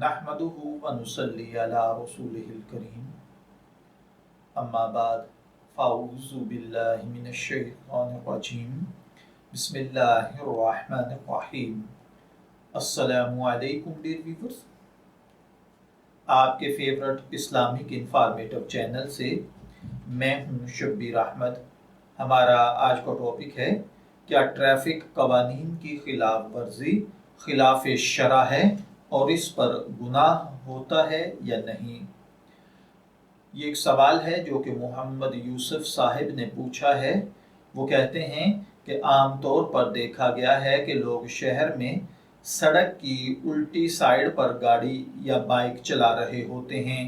नहमदुहु व नुसल्ली अला रसूलिहिल करीम अम्मा बाद फ़ाऊज़ु बिल्लाहि मिनश शैतानिर रजीम बिस्मिल्लाहिर रहमानिर रहीम। अस्सलामु अलैकुम डियर व्यूअर्स, आपके फेवरेट इस्लामिक इंफॉर्मेटिव चैनल से मैं हूं शब्बीर अहमद। हमारा आज का टॉपिक है, क्या ट्रैफिक कवानीन की खिलाफ वर्जी खिलाफ शरा है और इस पर गुनाह होता है या नहीं। ये एक सवाल है जो कि मोहम्मद यूसुफ साहिब ने पूछा है। वो कहते हैं कि आम तौर पर देखा गया है कि लोग शहर में सड़क की उल्टी साइड पर गाड़ी या बाइक चला रहे होते हैं।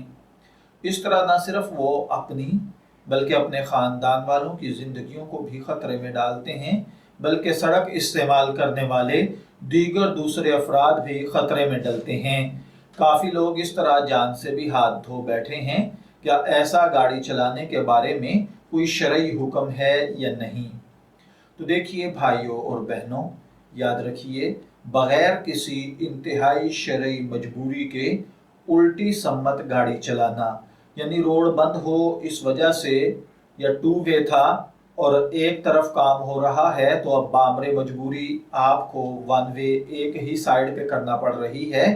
इस तरह न सिर्फ वो अपनी बल्कि अपने ख़ानदान वालों की ज़िंदगियों को भी ख़तरे में डालते हैं, बल्कि सड़क इस्तेमाल करने वाले दीगर दूसरे अफराद भी ख़तरे में डलते हैं। काफ़ी लोग इस तरह जान से भी हाथ धो बैठे हैं। क्या ऐसा गाड़ी चलाने के बारे में कोई शरई हुक्म है या नहीं। तो देखिए भाइयों और बहनों, याद रखिए, बग़ैर किसी इंतहाई शरई मजबूरी के उल्टी सम्मत गाड़ी चलाना, यानी रोड बंद हो इस वजह से, या टू वे था और एक तरफ काम हो रहा है तो अब बामरे मजबूरी आपको वन वे एक ही साइड पे करना पड़ रही है,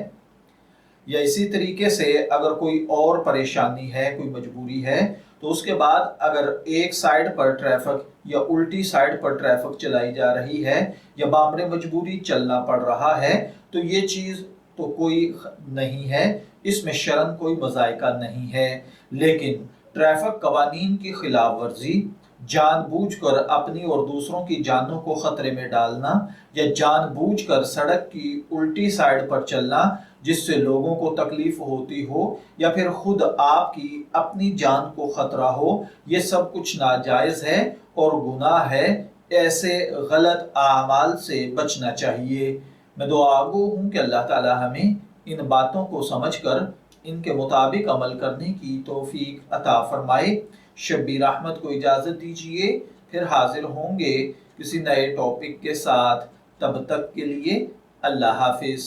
या इसी तरीके से अगर कोई और परेशानी है, कोई मजबूरी है, तो उसके बाद अगर एक साइड पर ट्रैफिक या उल्टी साइड पर ट्रैफिक चलाई जा रही है या बामरे मजबूरी चलना पड़ रहा है, तो ये चीज़ तो कोई नहीं है, इसमें शरन कोई मज़ायका नहीं है। लेकिन ट्रैफिक कवानीन की खिलाफ वर्जी, जानबूझकर अपनी और दूसरों की जानों को खतरे में डालना या जानबूझकर सड़क की उल्टी साइड पर चलना जिससे लोगों को तकलीफ होती हो या फिर खुद आपकी अपनी जान को खतरा हो, ये सब कुछ नाजायज़ है और गुनाह है। ऐसे गलत आमाल से बचना चाहिए। मैं दुआगो हूँ कि अल्लाह ताला हमें इन बातों को समझकर इनके मुताबिक अमल करने की तौफीक अता फरमाए। शब्बीर अहमद को इजाज़त दीजिए, फिर हाजिर होंगे किसी नए टॉपिक के साथ। तब तक के लिए अल्लाह हाफिज़।